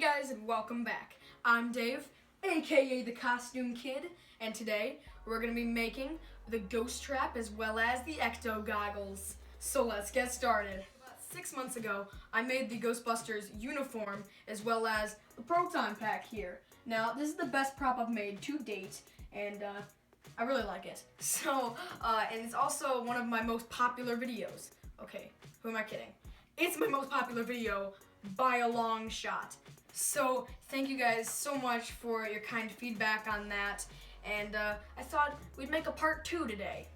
guys, and welcome back. I'm Dave, aka the Costume Kid, and today we're going to be making the Ghost Trap as well as the Ecto-Goggles. So let's get started. 6 months ago, I made the Ghostbusters uniform as well as the Proton Pack here. Now, this is the best prop I've made to date, and I really like it. So, and it's also one of my most popular videos. Okay, who am I kidding? It's my most popular video by a long shot. So thank you guys so much for your kind feedback on that, and I thought we'd make a part 2 today.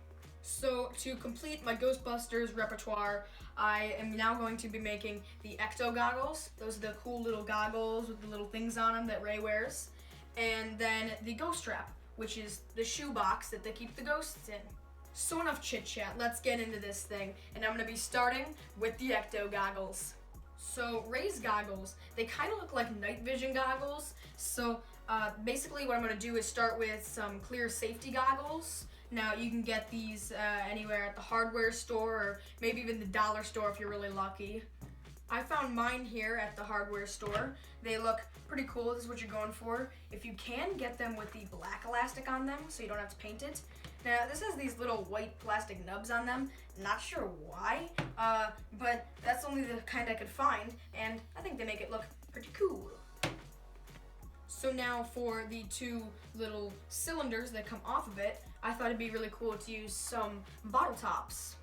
So to complete my Ghostbusters repertoire, I am now going to be making the Ecto-Goggles. Those are the cool little goggles with the little things on them that Ray wears. And then the Ghost Trap, which is the shoebox that they keep the ghosts in. So enough chit chat, let's get into this thing, and I'm gonna be starting with the Ecto-Goggles. So Ray's goggles, they kind of look like night vision goggles. So basically what I'm going to do is start with some clear safety goggles. Now you can get these anywhere at the hardware store or maybe even the dollar store if you're really lucky. I found mine here at the hardware store. They look pretty cool. This is what you're going for. If you can, get them with the black elastic on them so you don't have to paint it. Now this has these little white plastic nubs on them. Not sure why, but that's only the kind I could find, and I think they make it look pretty cool. So now for the two little cylinders that come off of it, I thought it'd be really cool to use some bottle tops.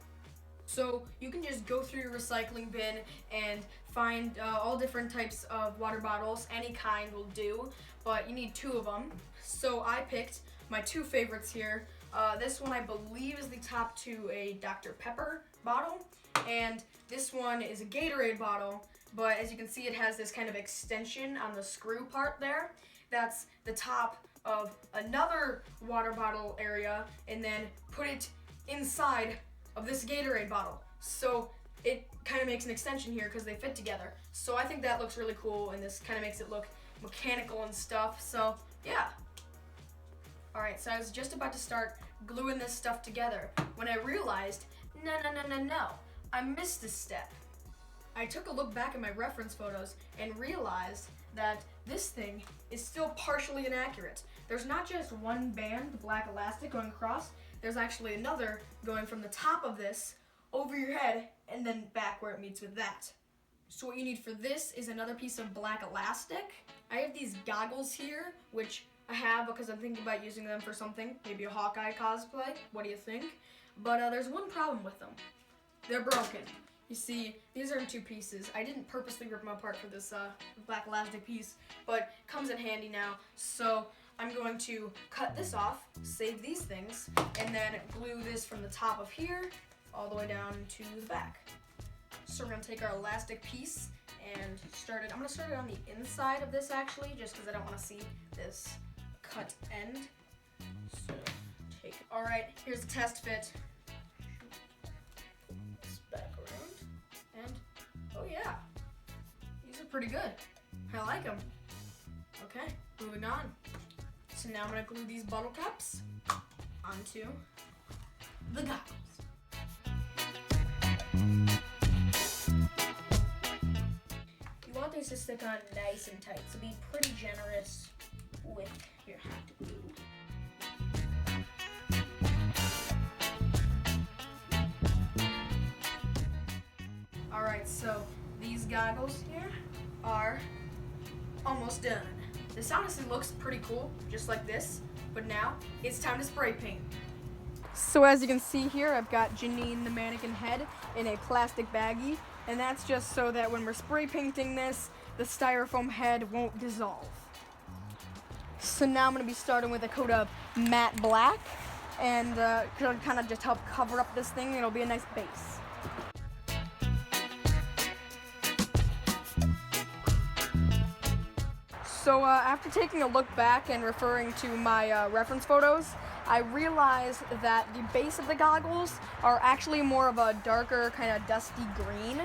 So you can just go through your recycling bin and find all different types of water bottles. Any kind will do, but you need 2 of them. So I picked my 2 favorites here. This one I believe is the top to a Dr. Pepper bottle, and this one is a Gatorade bottle, but as you can see it has this kind of extension on the screw part there. That's the top of another water bottle area, and then put it inside of this Gatorade bottle. So it kind of makes an extension here because they fit together. So I think that looks really cool, and this kind of makes it look mechanical and stuff, so yeah. Alright, so I was just about to start gluing this stuff together when I realized, no, I missed a step. I took a look back at my reference photos and realized that this thing is still partially inaccurate. There's not just one band, the black elastic, going across. There's actually another going from the top of this over your head and then back where it meets with that. So what you need for this is another piece of black elastic. I have these goggles here, which I have because I'm thinking about using them for something, maybe a Hawkeye cosplay. What do you think? But there's one problem with them. They're broken. You see, these are in 2 pieces. I didn't purposely rip them apart for this black elastic piece, but it comes in handy now. So I'm going to cut this off, save these things, and then glue this from the top of here all the way down to the back. So we're going to take our elastic piece and start it. I'm going to start it on the inside of this actually, just because I don't want to see this cut end. So take it. Alright, here's the test fit. This back around. And oh yeah, these are pretty good. I like them. Okay, moving on. So now I'm gonna glue these bottle caps onto the goggles. You want these to stick on nice and tight, so be pretty generous with your hot glue. Alright, so these goggles here are almost done. This honestly looks pretty cool, just like this, but now it's time to spray paint. So as you can see here, I've got Janine the mannequin head in a plastic baggie, and that's just so that when we're spray painting this, the styrofoam head won't dissolve. So now I'm going to be starting with a coat of matte black, and kind of just help cover up this thing. It'll be a nice base. So after taking a look back and referring to my reference photos, I realized that the base of the goggles are actually more of a darker, kind of dusty green.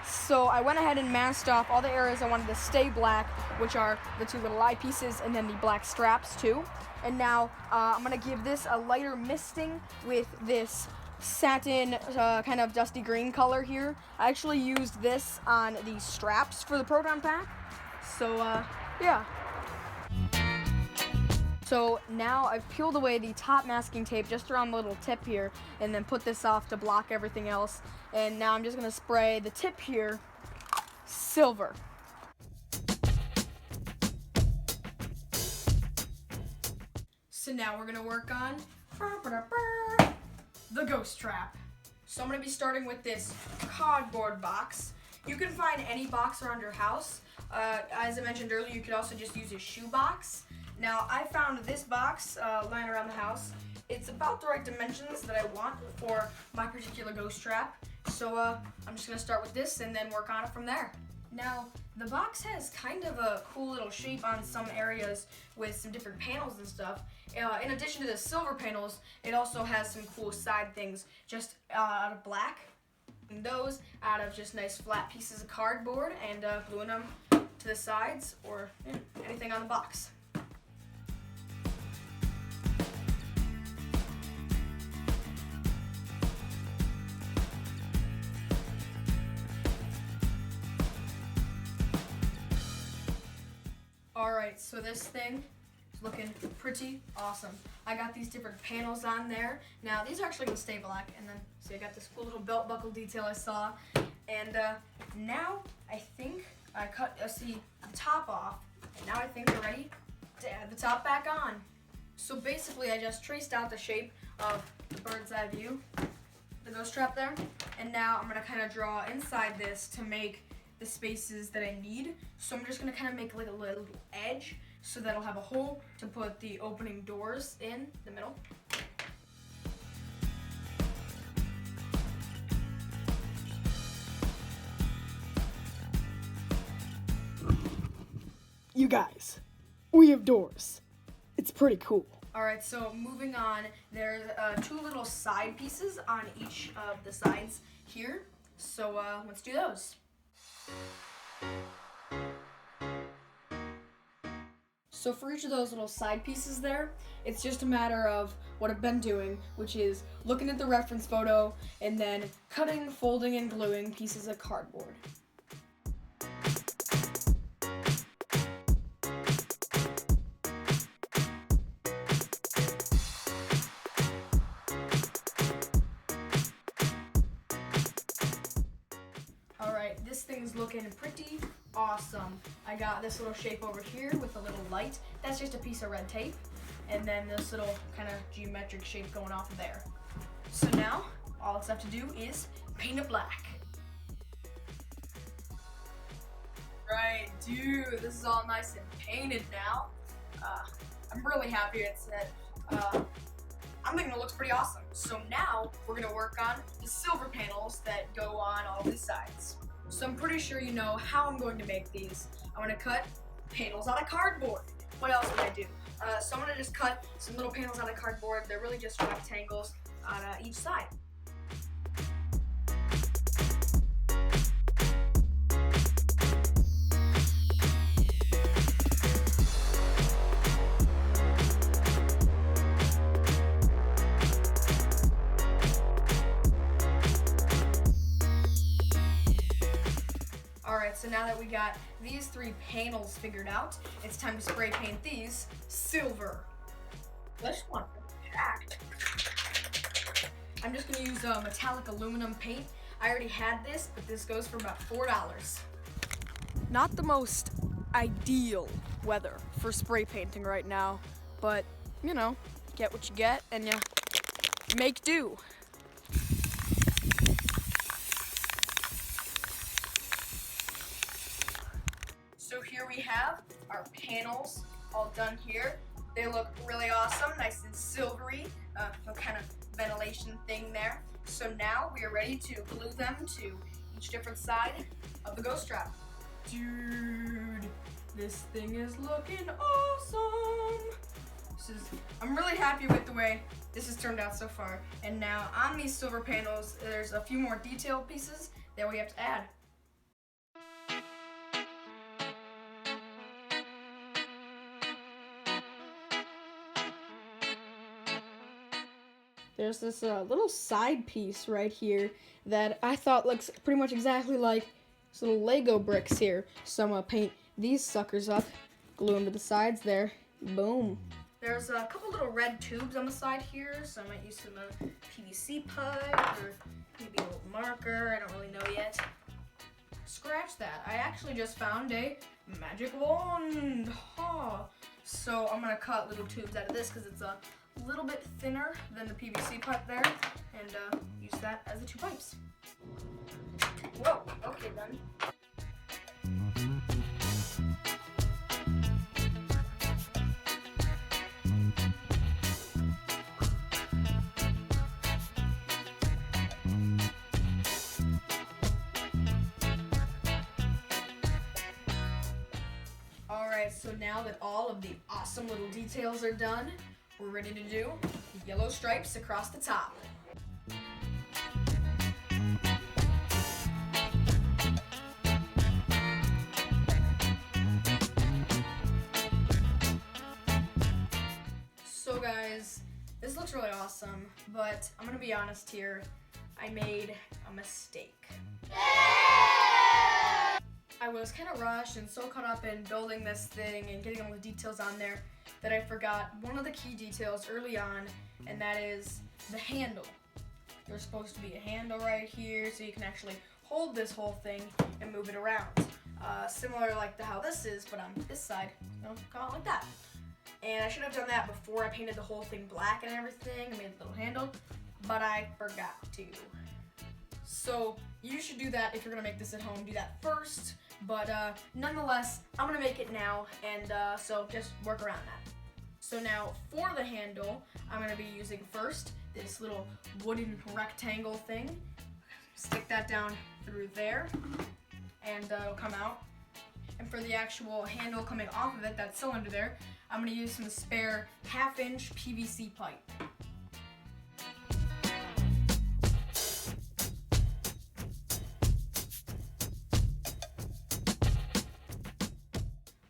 So I went ahead and masked off all the areas I wanted to stay black, which are the 2 little eyepieces and then the black straps too. And now I'm going to give this a lighter misting with this satin kind of dusty green color here. I actually used this on the straps for the Proton Pack. So, yeah. So now I've peeled away the top masking tape just around the little tip here and then put this off to block everything else. And now I'm just gonna spray the tip here silver. So now we're gonna work on the Ghost Trap. So I'm gonna be starting with this cardboard box. You can find any box around your house. As I mentioned earlier, you could also just use a shoe box. Now, I found this box lying around the house. It's about the right dimensions that I want for my particular ghost trap. So I'm just gonna start with this and then work on it from there. Now, the box has kind of a cool little shape on some areas with some different panels and stuff. In addition to the silver panels, it also has some cool side things just out of black. And those out of just nice flat pieces of cardboard and gluing them to the sides or anything on the box. Alright, so this thing is looking pretty awesome. I got these different panels on there. Now, these are actually going to stay black. And then, see, I got this cool little belt buckle detail I saw. And now, I think I cut, the top off. And now I think we're ready to add the top back on. So basically, I just traced out the shape of the bird's eye view, the ghost trap there. And now I'm going to kind of draw inside this to make the spaces that I need. So I'm just gonna kind of make like a little edge so that I'll have a hole to put the opening doors in the middle. You guys, we have doors. It's pretty cool. Alright, so moving on, there's two little side pieces on each of the sides here. So let's do those. So for each of those little side pieces there, it's just a matter of what I've been doing, which is looking at the reference photo and then cutting, folding, and gluing pieces of cardboard. Alright, this thing's looking pretty awesome. I got this little shape over here with a little light. That's just a piece of red tape. And then this little kind of geometric shape going off of there. So now, all it's left to do is paint it black. Right, dude, this is all nice and painted now. I'm really happy it's set. I'm thinking it looks pretty awesome. So now, we're gonna work on the silver panels that go on all the sides. So I'm pretty sure you know how I'm going to make these. I'm gonna cut panels out of cardboard. What else would I do? So I'm gonna just cut some little panels out of cardboard. They're really just rectangles on each side. Alright, so now that we got these three panels figured out, it's time to spray paint these silver. This one packed. I'm just going to use metallic aluminum paint. I already had this, but this goes for about $4. Not the most ideal weather for spray painting right now, but, you know, get what you get and you make do. So here we have our panels all done here. They look really awesome, nice and silvery, no kind of ventilation thing there. So now we are ready to glue them to each different side of the ghost trap. Dude, this thing is looking awesome. I'm really happy with the way this has turned out so far. And now on these silver panels, there's a few more detailed pieces that we have to add. There's this little side piece right here that I thought looks pretty much exactly like some little Lego bricks here. So I'm gonna paint these suckers up, glue them to the sides there. Boom. There's a couple little red tubes on the side here, so I might use some PVC pipe or maybe a little marker. I don't really know yet. Scratch that. I actually just found a magic wand. Oh. So I'm gonna cut little tubes out of this because it's a little bit thinner than the PVC pipe there, and use that as the two pipes. Whoa, okay then. Alright, so now that all of the awesome little details are done, we're ready to do yellow stripes across the top. So guys, this looks really awesome, but I'm gonna be honest here, I made a mistake. I was kind of rushed and so caught up in building this thing and getting all the details on there that I forgot one of the key details early on, and that is the handle. There's supposed to be a handle right here so you can actually hold this whole thing and move it around. Similar like to how this is, but on this side, you know, kind of like that. And I should have done that before I painted the whole thing black and everything and made a little handle, but I forgot to. So you should do that if you're gonna make this at home. Do that first, but nonetheless, I'm gonna make it now, and so just work around that. So now for the handle, I'm gonna be using first this little wooden rectangle thing. Stick that down through there, and it'll come out. And for the actual handle coming off of it, that cylinder there, I'm gonna use some spare 1/2-inch PVC pipe.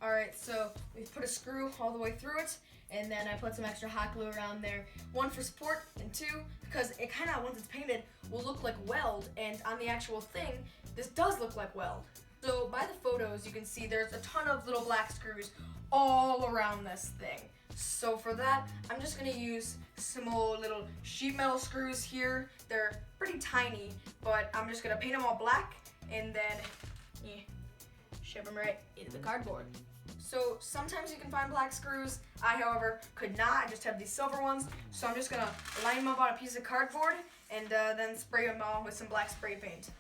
Alright, so we've put a screw all the way through it, and then I put some extra hot glue around there. 1 for support, and 2, because it kind of, once it's painted, will look like weld, and on the actual thing, this does look like weld. So by the photos, you can see there's a ton of little black screws all around this thing. So for that, I'm just gonna use some old little sheet metal screws here. They're pretty tiny, but I'm just gonna paint them all black, and then shove them right into the cardboard. So sometimes you can find black screws. I, however, could not. I just have these silver ones. So I'm just gonna line them up on a piece of cardboard and then spray them on with some black spray paint.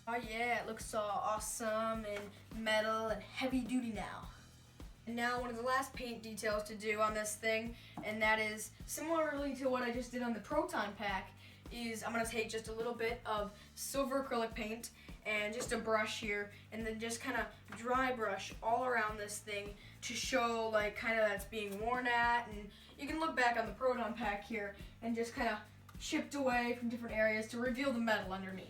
Oh yeah, it looks so awesome and metal and heavy duty now. And now one of the last paint details to do on this thing, and that is similarly to what I just did on the Proton Pack, is I'm gonna take just a little bit of silver acrylic paint and just a brush here, and then just kind of dry brush all around this thing to show like kind of that's being worn at, and you can look back on the Proton Pack here and just kind of chipped away from different areas to reveal the metal underneath.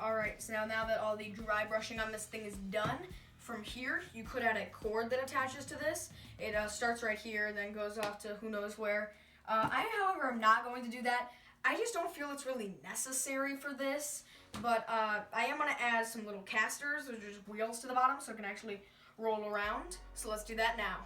Alright, so now that all the dry brushing on this thing is done, from here you could add a cord that attaches to this. It starts right here and then goes off to who knows where. I, however, am not going to do that. I just don't feel it's really necessary for this, but I am going to add some little casters, which are just wheels to the bottom so it can actually roll around. So let's do that now.